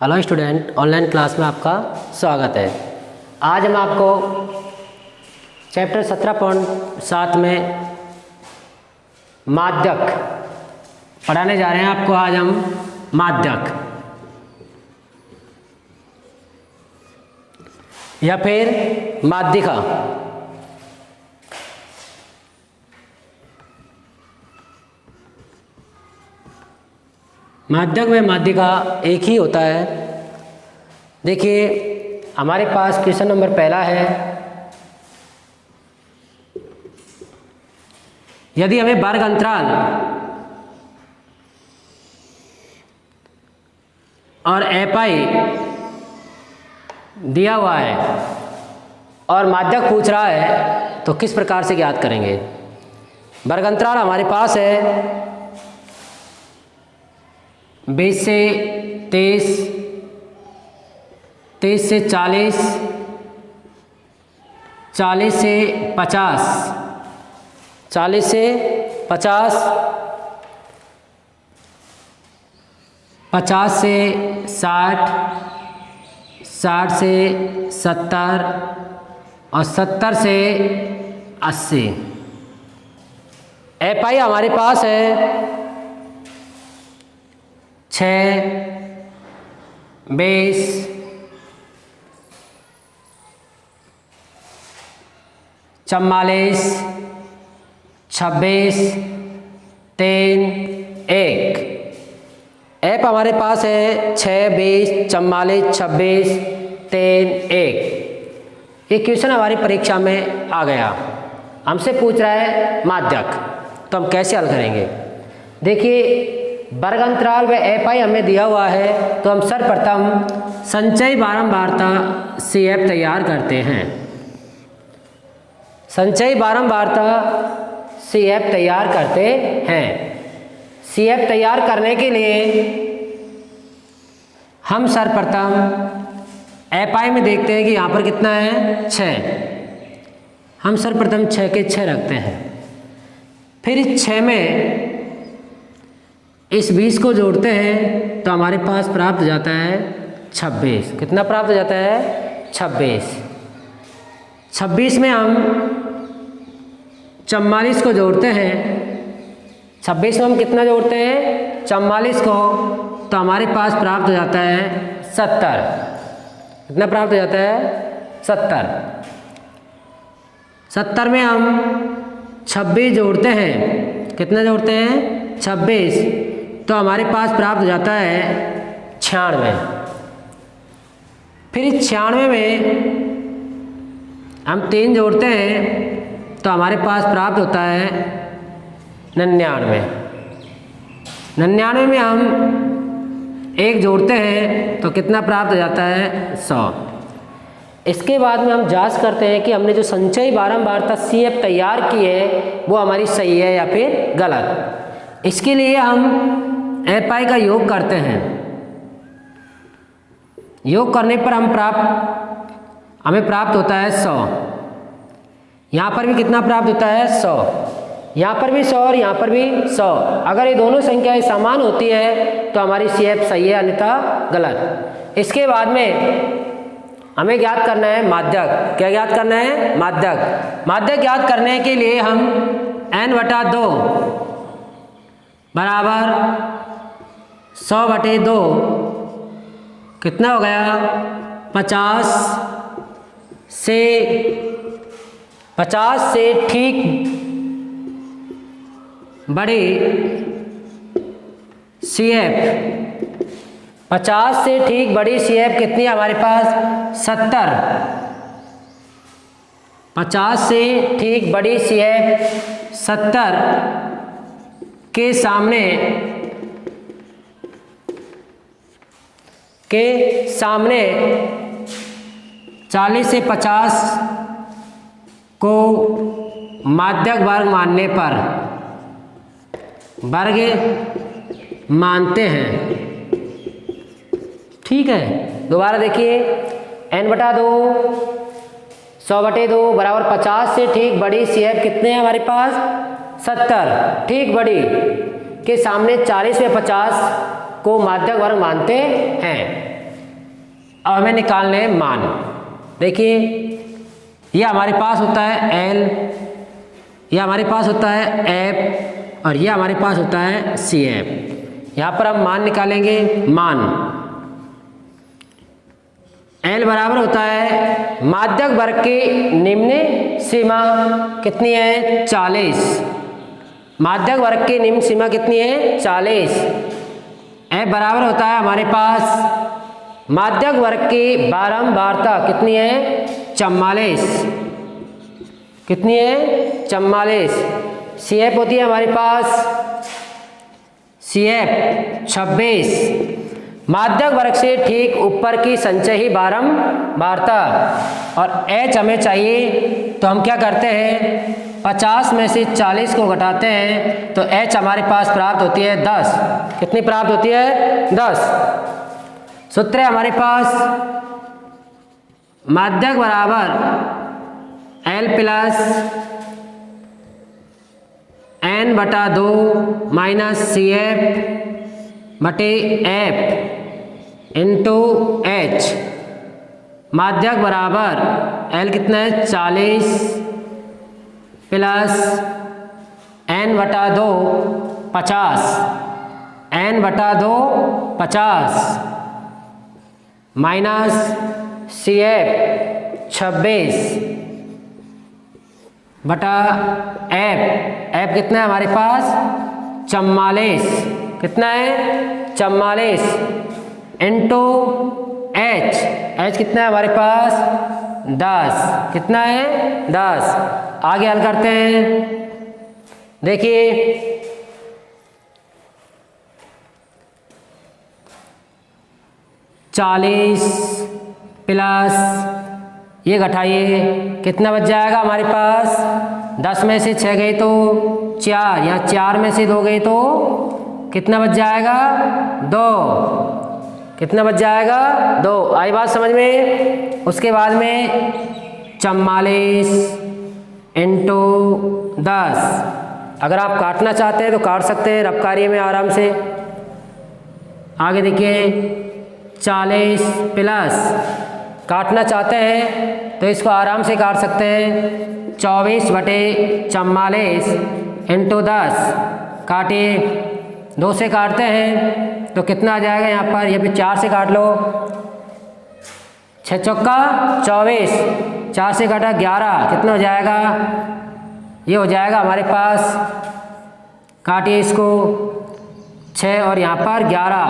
Hello student, online class में आपका स्वागत है। आज हम आपको चैप्टर 17.7 में माध्यक पढ़ाने जा रहे हैं। आपको आज हम माध्यक या फिर माध्यिका माध्यक में माध्यिका एक ही होता है। देखिए, हमारे पास क्वेश्चन नंबर पहला है, यदि हमें वर्ग अंतराल और एपाई दिया हुआ है और माध्यक पूछ रहा है तो किस प्रकार से ज्ञात करेंगे। वर्ग अंतराल हमारे पास है 20 से 23, 23 से 40, 40 से 50, 40 से 50, 50 से 60, 60 से 70 और 70 से 80। एपाई हमारे पास है 6, 20, 44, 26, 3, 1। ऐप हमारे पास है 6, 20, 44, 26, 3, 1। ये क्वेश्चन हमारी परीक्षा में आ गया। हमसे पूछ रहा है माध्यक, तो हम कैसे हल करेंगे। देखिए, वर्ग अंतराल व एपाई हमें दिया हुआ है, तो हम सर्वप्रथम संचयी बारंबारता CF तैयार करते हैं। संचयी बारंबारता CF तैयार करते हैं। CF तैयार करने के लिए हम सर्वप्रथम एपाई में देखते हैं कि यहाँ पर कितना है 6। हम सर्वप्रथम 6 के 6 रखते हैं। फिर इस 6 में इस 20 को जोड़ते हैं तो हमारे पास प्राप्त हो जाता है 26। कितना प्राप्त हो जाता है 26। 26 में हम 44 को जोड़ते हैं। 26 में हम कितना जोड़ते हैं 44 को, तो हमारे पास प्राप्त हो जाता है 70। कितना प्राप्त हो जाता है 70। 70 में हम 26 जोड़ते हैं। कितना जोड़ते हैं 26, तो हमारे पास प्राप्त हो जाता है 96। फिर इस 96 में हम 3 जोड़ते हैं तो हमारे पास प्राप्त होता है 99। 99 में हम 1 जोड़ते हैं तो कितना प्राप्त हो जाता है 100। इसके बाद में हम जांच करते हैं कि हमने जो संचयी बारंबारता CF तैयार की है वो हमारी सही है या फिर गलत। इसके लिए हम एपाई का योग करते हैं। योग करने पर हमें प्राप्त होता है 100। यहाँ पर भी कितना प्राप्त होता है 100। यहाँ पर भी 100 और यहाँ पर भी 100। अगर ये दोनों संख्याएं समान होती है तो हमारी CF सही है, अन्यथा गलत। इसके बाद में हमें ज्ञात करना है माध्यक। क्या ज्ञात करना है माध्यक। माध्यक ज्ञात करने के लिए हम n/2 बराबर 100/2 कितना हो गया 50 से ठीक बड़ी CF। 50 से ठीक बड़ी CF कितनी है हमारे पास 70। 50 से ठीक बड़ी CF 70 के सामने 40 से 50 को माध्यक वर्ग मानने पर वर्ग मानते हैं। ठीक है, दोबारा देखिए, n/2 100/2 बराबर 50 से ठीक बड़ी CF कितने हैं हमारे पास 70। ठीक बड़ी के सामने 40 में 50 को माध्यक वर्ग मानते हैं। अब हमें निकालने हैं मान। देखिए ये हमारे पास होता है L, ये हमारे पास होता है F और ये हमारे पास होता है CF। यहाँ पर हम मान निकालेंगे। मान L बराबर होता है माध्यक वर्ग की निम्न सीमा कितनी है 40। माध्यक वर्ग की निम्न सीमा कितनी है 40। F बराबर होता है हमारे पास माध्यक वर्ग की बारंबारता कितनी है 44। कितनी है 44। CF होती है हमारे पास CF 26। माध्यक वर्ग से ठीक ऊपर की संचय ही बारंबारता और H हमें चाहिए, तो हम क्या करते हैं 50 में से 40 को घटाते हैं तो H हमारे पास प्राप्त होती है 10। कितनी प्राप्त होती है 10। सूत्र है हमारे पास माध्यक बराबर L प्लस N बटा 2 माइनस CF बटे F इंटू H। माध्यक बराबर L कितना है 40 प्लस N बटा 2 50, N बटा 2 50 माइनस CF 26 बटा F कितना है हमारे पास 44। कितना है 44 इंटू H कितना है हमारे पास 10। कितना है 10। आगे हल करते हैं। देखिए 40 प्लस ये घटाइए कितना बच जाएगा हमारे पास 10 में से 6 गए तो 4, या 4 में से 2 गए तो कितना बच जाएगा 2। कितना बच जाएगा 2। आई बात समझ में। उसके बाद में 44 इंटू 10। अगर आप काटना चाहते हैं तो काट सकते हैं रफ कार्य में आराम से। आगे देखिए 40 प्लस काटना चाहते हैं तो इसको आराम से काट सकते हैं 24 बटे 44 इंटू 10। काटिए 2 से काटते हैं तो कितना आ जाएगा यहाँ पर, ये भी 4 से काट लो 6 चौका 24, 4 से काटा 11, कितना हो जाएगा ये हो जाएगा हमारे पास। काटिए इसको 6 और यहाँ पर 11,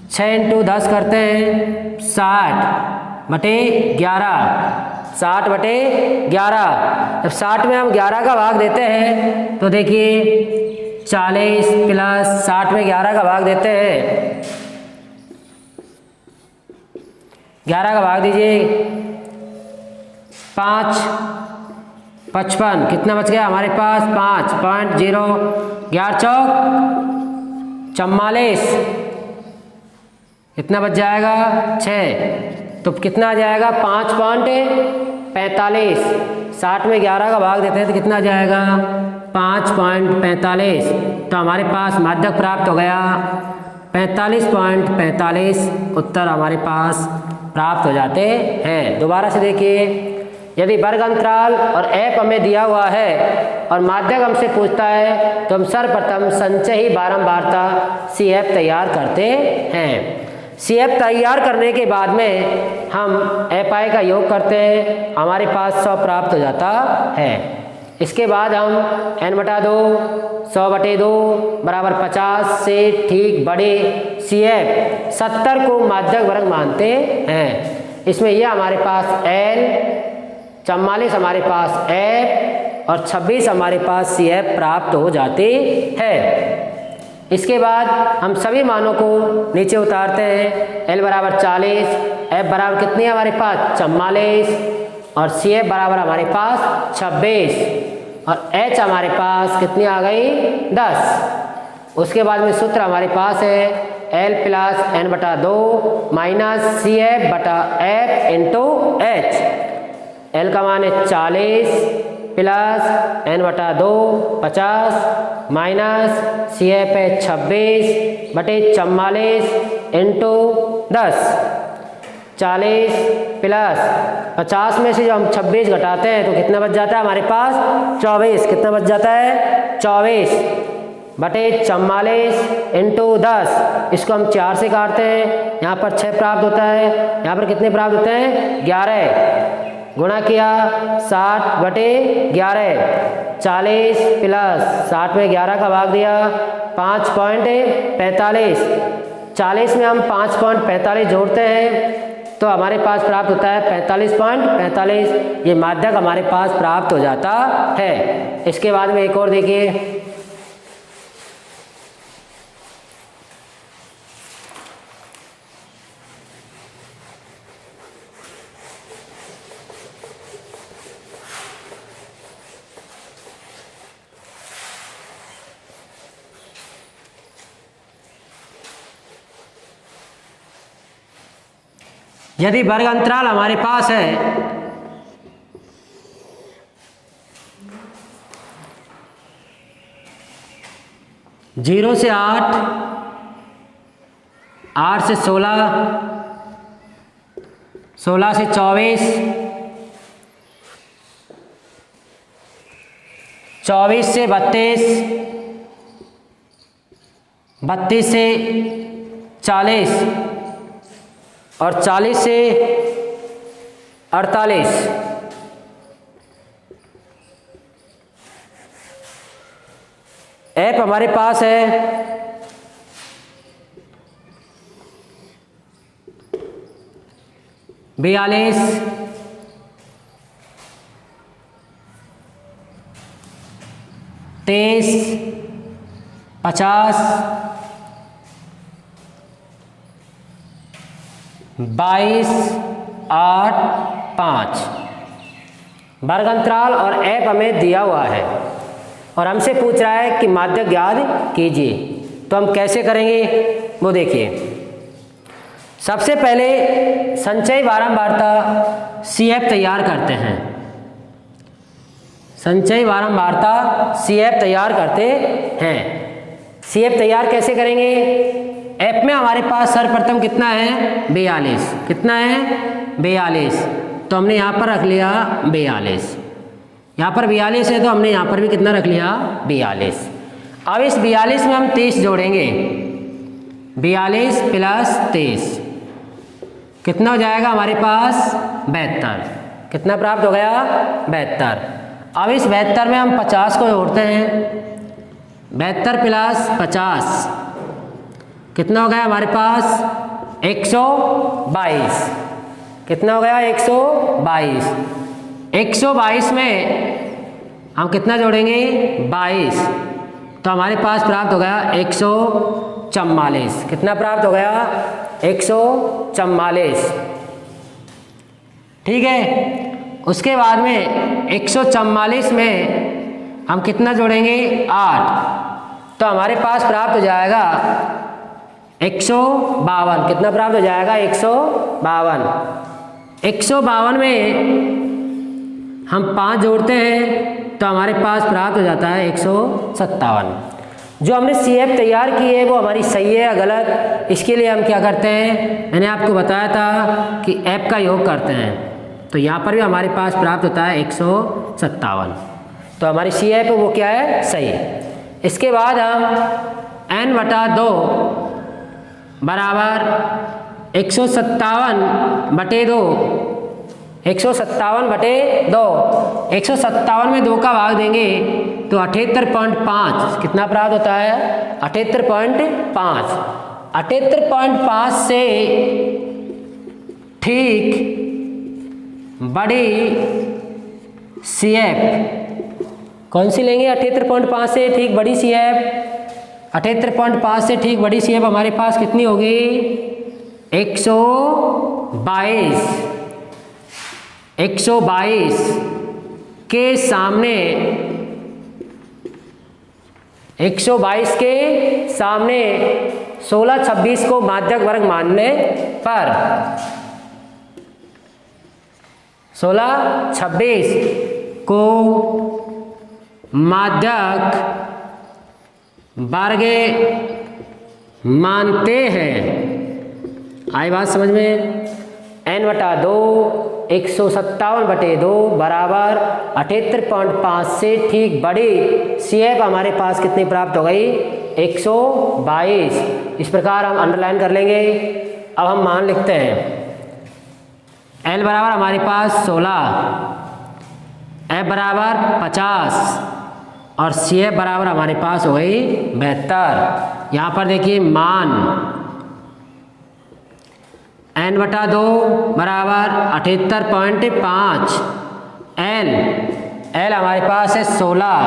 6 इंटू 10 करते हैं 60 बटे 11, 60 बटे 11। जब 60 में हम 11 का भाग देते हैं तो देखिए 40 प्लस 60 में 11 का भाग देते हैं, 11 का भाग दीजिए 5 55, कितना बच गया हमारे पास 5.0, 11 चौक 44, कितना बच जाएगा 6, तो कितना आ जाएगा 5.45। 60 में 11 का भाग देते हैं तो कितना आ जाएगा 5.45। तो हमारे पास माध्यक प्राप्त हो गया 45.45। उत्तर हमारे पास प्राप्त हो जाते हैं। दोबारा से देखिए, यदि वर्ग अंतराल और F हमें दिया हुआ है और माध्यक हमसे पूछता है तो हम सर्वप्रथम संचय ही बारंबारता CF तैयार करते हैं। CF तैयार करने के बाद में हम FI का योग करते हैं, हमारे पास 100 प्राप्त हो जाता है। इसके बाद हम n बटा 2 100 बटे 2 बराबर 50 से ठीक बड़े CF 70 को माध्यक वर्ग मानते हैं। इसमें यह हमारे पास L, 44 हमारे पास F और 26 हमारे पास CF प्राप्त हो जाते हैं। इसके बाद हम सभी मानों को नीचे उतारते हैं। L बराबर 40, F बराबर कितनी है हमारे पास 44 और CF बराबर हमारे पास 26 और H हमारे पास कितनी आ गई 10। उसके बाद में सूत्र हमारे पास है L प्लस N बटा 2 माइनस CF बटा F इंटू H। L का मान है 40 प्लस N बटा 2 50 माइनस CF है 26 बटे 44 इंटू 10। 40 प्लस 50 में से जो हम 26 घटाते हैं तो कितना बच जाता है हमारे पास? 24। कितना बच जाता है? 24 बटे 44 इंटू 10। इसको हम 4 से काटते हैं, यहाँ पर 6 प्राप्त होता है, यहाँ पर कितने प्राप्त होते हैं? 11। गुणा किया 60 बटे 11। 40 प्लस 60 में 11 का भाग दिया 5.45। 40 में हम 5.45 जोड़ते हैं तो हमारे पास प्राप्त होता है 45.45। ये माध्यक हमारे पास प्राप्त हो जाता है। इसके बाद में एक और देखिए, यदि वर्ग अंतराल हमारे पास है जीरो से 8, 8 से 16, 16 से 24, 24 से 32, 32 से 40 और 40 से 48। ऐप हमारे पास है 42, 23, 50, 22, 8, 5। वर्ग अंतराल और ऐप हमें दिया हुआ है और हमसे पूछ रहा है कि माध्यक ज्ञात कीजिए। तो हम कैसे करेंगे वो देखिए। सबसे पहले संचयी बारंबारता CF तैयार करते हैं। संचयी बारंबारता CF तैयार करते हैं। CF तैयार कैसे करेंगे? ऐप में हमारे पास सर्वप्रथम कितना है? 42। कितना है? 42। तो हमने यहाँ पर रख लिया 42। यहाँ पर 42 है तो हमने यहाँ पर भी कितना रख लिया? 42। अब इस 42 में हम 23 जोड़ेंगे। 42 प्लस 23 कितना हो जाएगा हमारे पास? 72। कितना प्राप्त हो गया? 72। अब इस 72 में हम 50 को जोड़ते हैं। 72 प्लस 50 कितना हो गया हमारे पास? 122। कितना हो गया? 122। 122 में हम कितना जोड़ेंगे? 22। तो हमारे पास प्राप्त हो गया 144। कितना प्राप्त हो गया? 144। ठीक है। उसके बाद में 144 में हम कितना जोड़ेंगे? 8। तो हमारे पास प्राप्त हो जाएगा 152। कितना प्राप्त हो जाएगा? 152। 152 में हम 5 जोड़ते हैं तो हमारे पास प्राप्त हो जाता है 157। जो हमने CF तैयार की है वो हमारी सही है या गलत, इसके लिए हम क्या करते हैं? मैंने आपको बताया था कि ऐप का योग करते हैं। तो यहाँ पर भी हमारे पास प्राप्त होता है 157। तो हमारी CF वो क्या है? सही। इसके बाद हम n/2 बराबर 157/2। 157/2। 157 में 2 का भाग देंगे तो 78.5 कितना प्राप्त होता है? 78.5। 78.5 से ठीक बड़ी CF कौन सी लेंगे? 78.5 से ठीक बड़ी CF। 78.5 से ठीक बड़ी CF हमारे पास कितनी होगी? 122। 122 के सामने 122 के सामने 16-26 को माध्यक वर्ग मानने पर 16-26 को माध्यक वर्ग मानते हैं आई बात समझ में? n/2 157/2 बराबर 78.5 से ठीक बड़ी CF हमारे पास कितनी प्राप्त हो गई? 122। इस प्रकार हम अंडरलाइन कर लेंगे। अब हम मान लिखते हैं। L बराबर हमारे पास 16, F बराबर 50 और CF बराबर हमारे पास हो गई 72। यहाँ पर देखिए मान n/2 बराबर 78.5, L हमारे पास है 16,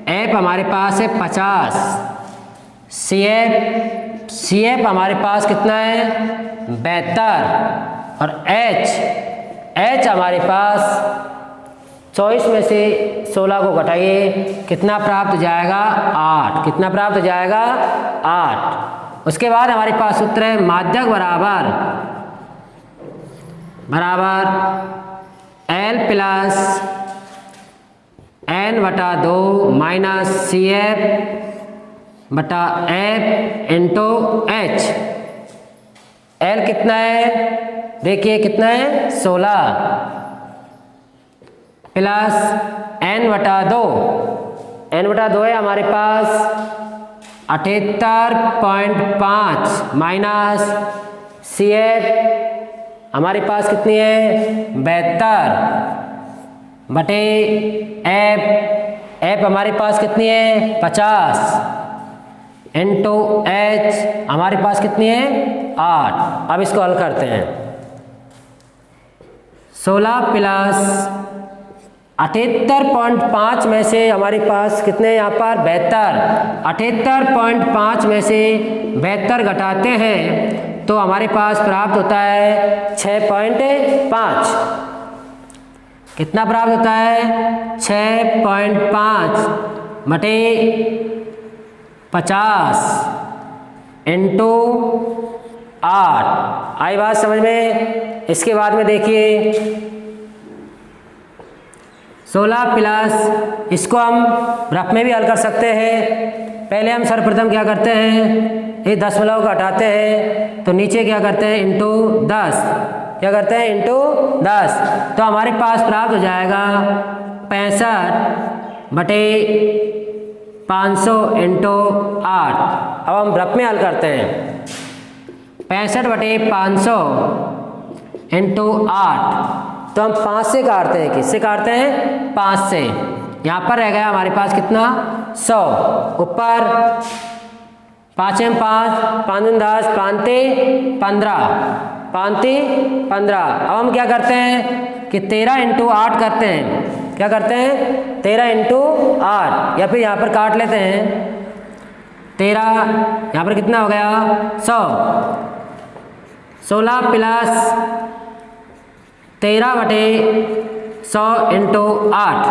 F हमारे पास है 50, CF हमारे पास कितना है? 72 और H हमारे पास 24 में से 16 को घटाइए, कितना प्राप्त हो जाएगा? 8। कितना प्राप्त हो जाएगा? 8। उसके बाद हमारे पास सूत्र है माध्यक बराबर L plus n/2 minus CF बटा F इंटू H। L कितना है? देखिए कितना है? 16 प्लस n/2 है हमारे पास 78.5 माइनस CF हमारे पास कितनी है? 72 बटे F हमारे पास कितनी है? 50 इंटू H हमारे पास कितनी है? 8। अब इसको हल करते हैं। 16 प्लस 78.5 में से हमारे पास कितने यहाँ पर? 72। 78.5 में से 72 घटाते हैं तो हमारे पास प्राप्त होता है 6.5। कितना प्राप्त होता है? 6.5 बटे 50 इंटू 8। आई बात समझ में? इसके बाद में देखिए 16 प्लस, इसको हम रफ में भी हल कर सकते हैं। पहले हम सर्वप्रथम क्या करते हैं? ये दशमलव को हटाते हैं तो नीचे क्या करते हैं? इंटू 10। क्या करते हैं? इंटू 10। तो हमारे पास प्राप्त हो जाएगा 65 बटे 500 इंटू 8। अब हम रफ में हल करते हैं। 65 बटे 500 इंटू 8 तो हम 5 से काटते हैं। किससे काटते हैं? 5 से। यहाँ पर रह गया हमारे पास कितना? 100। ऊपर 5 में 5, 5 में 10, 5 15। अब हम क्या करते हैं कि 13 इंटू 8 करते हैं। क्या करते हैं? 13 इंटू 8 या फिर यहाँ पर काट लेते हैं 13। यहाँ पर कितना हो गया? 100। 16 प्लस 13 बटे 100 इंटू 8।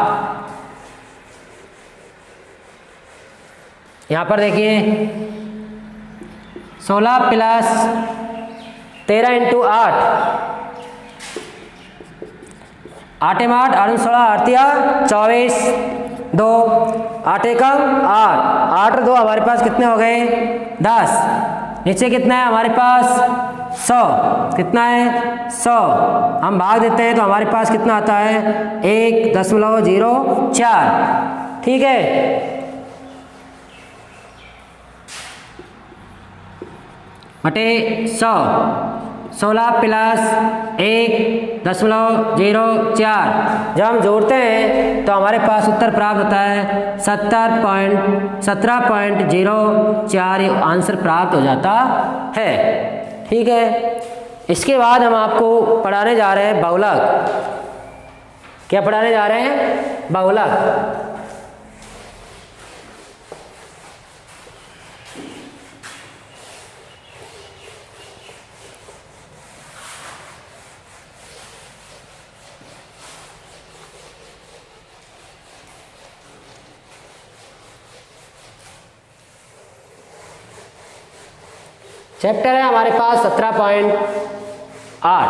यहाँ पर देखिए 16 प्लस 13 इंटू 8। 8 में 8, 8 में 16, 8 24, 2, 8 एकम 8, 8 और 2 हमारे पास कितने हो गए? 10। नीचे कितना है हमारे पास? 100। कितना है? 100। हम भाग देते हैं तो हमारे पास कितना आता है? 1.04। ठीक है। बटे 100। 16 प्लस 1.04 जब हम जोड़ते हैं तो हमारे पास उत्तर प्राप्त होता है 17.04। आंसर प्राप्त हो जाता है। ठीक है। इसके बाद हम आपको पढ़ाने जा रहे हैं बहुलक। क्या पढ़ाने जा रहे हैं? बहुलक। चैप्टर है हमारे पास 17.8।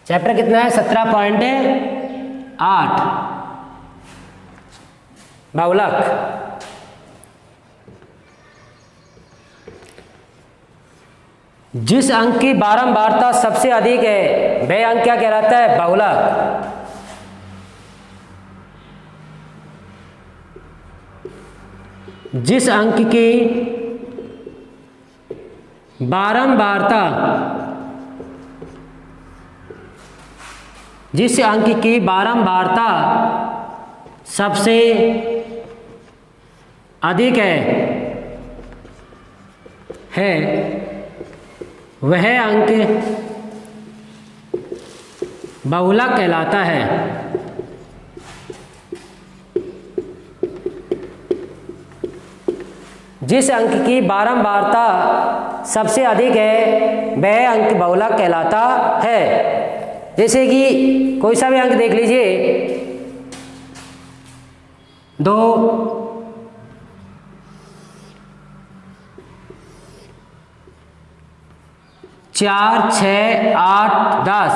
चैप्टर कितना है? 17.8 बहुलक। जिस अंक की बारंबारता सबसे अधिक है वह अंक क्या कहलाता है? बहुलक। जिस अंक की बारंबारता सबसे अधिक है वह अंक बहुलक कहलाता है। जिस अंक की बारंबारता सबसे अधिक है वह अंक बहुलक कहलाता है। जैसे कि कोई सा भी अंक देख लीजिए, 2, 4, 6, 8, 10,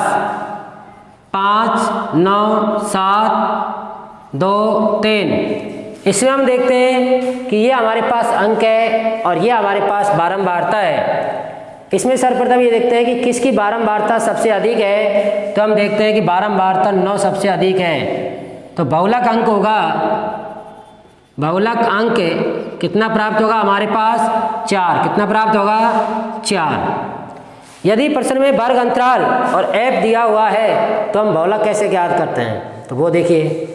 5, 9, 7, 2, 3। इसमें हम देखते हैं कि ये हमारे पास अंक है और ये हमारे पास बारंबारता है। इसमें सर्वप्रथम ये देखते हैं कि किसकी बारंबारता सबसे अधिक है, तो हम देखते हैं कि बारंबारता 9 सबसे अधिक है। तो बहुलक अंक होगा, बहुलक अंक कितना प्राप्त होगा हमारे पास? 4। कितना प्राप्त होगा? 4। यदि प्रश्न में वर्ग अंतराल और f दिया हुआ है तो हम बहुलक कैसे ज्ञात करते हैं, तो वो देखिए।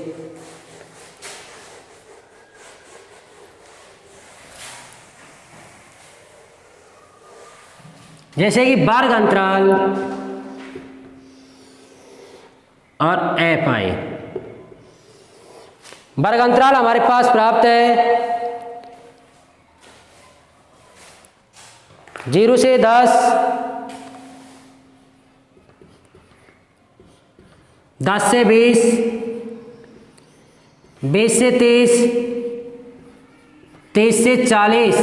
जैसे कि वर्ग अंतराल और f आई। वर्ग अंतराल हमारे पास प्राप्त है 0 से 10, 10 से 20, 20 से 30, 30 से 40,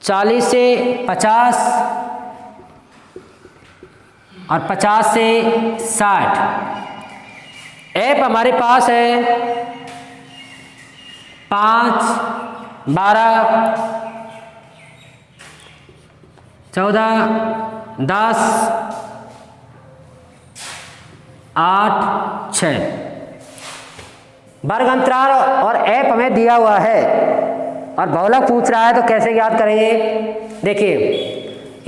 40 से 50 और 50 से 60। f हमारे पास है 5, 12, 14, 10, 8, 6। वर्ग अंतराल और f हमें दिया हुआ है और बहुलक पूछ रहा है तो कैसे ज्ञात करेंगे? देखिए,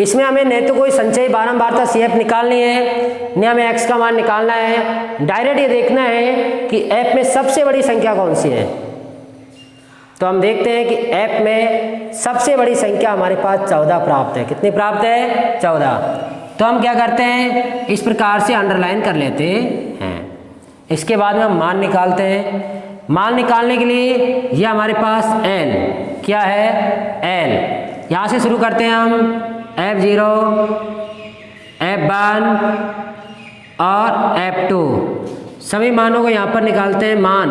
इसमें हमें न तो कोई संचयी बारंबारता CF निकालनी है, न हमें x का मान निकालना है। डायरेक्ट ये देखना है कि f में सबसे बड़ी संख्या कौन सी है। तो हम देखते हैं कि f में सबसे बड़ी संख्या हमारे पास 14 प्राप्त है। कितनी प्राप्त है? 14। तो हम क्या करते हैं, इस प्रकार से अंडरलाइन कर लेते हैं। इसके बाद में हम मान निकालते हैं। मान निकालने के लिए यह हमारे पास n क्या है? n। यहाँ से शुरू करते हैं हम f0, f1 और f2 सभी मानों को यहाँ पर निकालते हैं। मान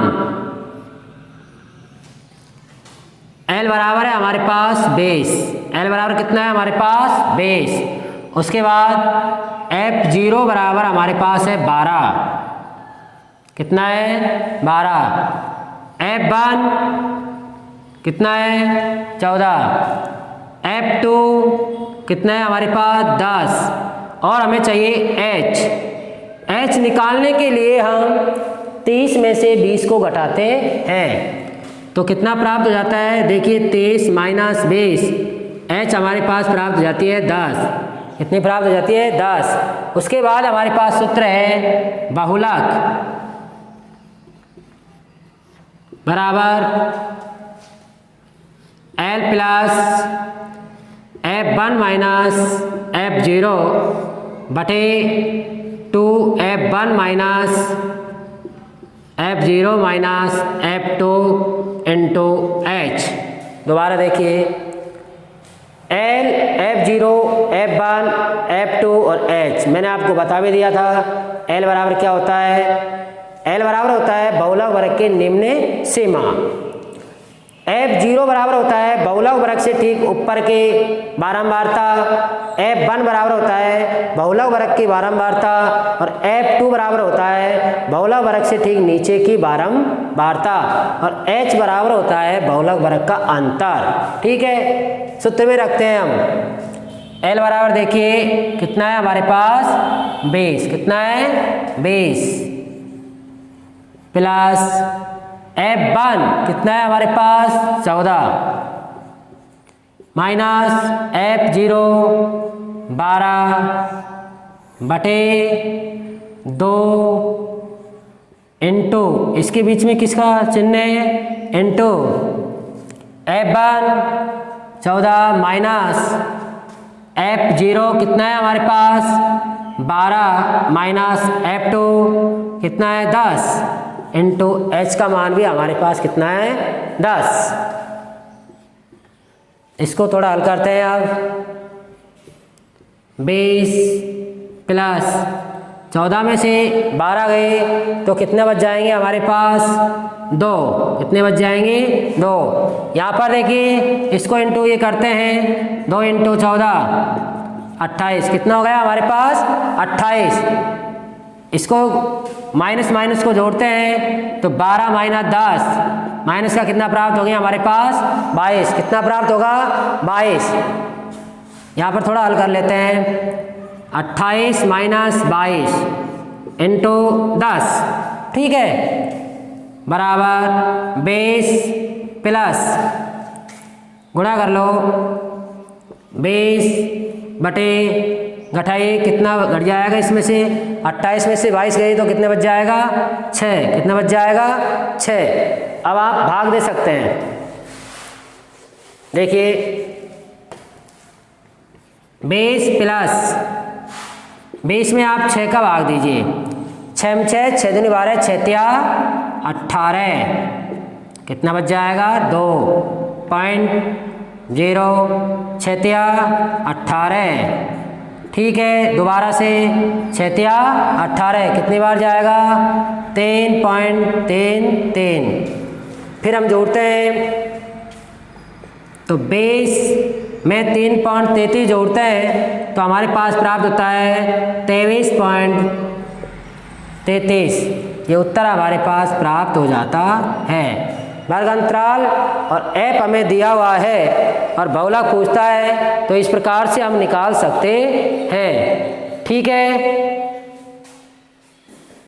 l बराबर है हमारे पास 20। l बराबर कितना है हमारे पास? 20। उसके बाद f0 बराबर हमारे पास है 12। कितना है? 12। f1 कितना है? 14। f2 कितना है हमारे पास? 10। और हमें चाहिए h निकालने के लिए हम 30 में से 20 को घटाते हैं। तो कितना प्राप्त हो जाता है? देखिए 23 माइनस 20, h हमारे पास प्राप्त हो जाती है 10। कितनी प्राप्त हो जाती है? 10। उसके बाद हमारे पास सूत्र है बहुलक बराबर L plus f1 minus f0 बटे 2f1 minus f0 minus f2 into h। दोबारा देखिए, L, f0, f1, f2 और h मैंने आपको बता भी दिया था। L बराबर क्या होता है? L बराबर होता है बहुलक वर्ग के निम्न सीमा। f0 बराबर होता है बहुलक बहुलक वर्ग से ठीक ऊपर की बारंबारता F1 बराबर होता है बहुलक वर्ग की बारंबारता और F2 बराबर होता है बहुलक वर्ग से ठीक नीचे की बारंबारता और H बराबर होता है बहुलक वर्ग का अंतर। ठीक है, सूत्र में रखते हैं हम L बराबर देखिए कितना है हमारे पास 20, कितना है 20 प्लस F1 कितना है हमारे पास 14 माइनस F0 12 बटे 2 इंटू इसके बीच में किसका चिन्ह है इंटू F1 14 माइनस F0 कितना है हमारे पास 12 माइनस F2 कितना है 10 इंटू H का मान भी हमारे पास कितना है 10। इसको थोड़ा हल करते हैं अब 20 प्लस 14 में से 12 गए तो कितने बच जाएंगे हमारे पास 2, कितने बच जाएंगे 2। यहाँ पर देखिए इसको इंटू ये करते हैं 2 इंटू 14 28 कितना हो गया हमारे पास 28। इसको माइनस माइनस को जोड़ते हैं तो 12 माइनस 10 माइनस का कितना प्राप्त हो गया हमारे पास 22, कितना प्राप्त होगा 22। यहाँ पर थोड़ा हल कर लेते हैं 28 माइनस 22 इंटू 10, ठीक है, बराबर 20 प्लस गुणा कर लो 20 बटे घटाइए कितना घट जाएगा इसमें से 28 में से 22 गई तो कितने बच जाएगा 6, कितना बच जाएगा 6। अब आप भाग दे सकते हैं, देखिए 20 प्लस 20 में आप 6 का भाग दीजिए 6 में 6 6 दूनी 12 6 तिया 18 कितना बच जाएगा 2.0 6 तिया 18, ठीक है। दोबारा से 6 तिया 18 कितनी बार जाएगा 3.33, फिर हम जोड़ते हैं तो 20 में 3.33 जोड़ते हैं तो हमारे पास प्राप्त होता है 23.33। ये उत्तर हमारे पास प्राप्त हो जाता है। वर्ग अंतराल और F हमें दिया हुआ है और बहुलक पूछता है तो इस प्रकार से हम निकाल सकते हैं, ठीक है।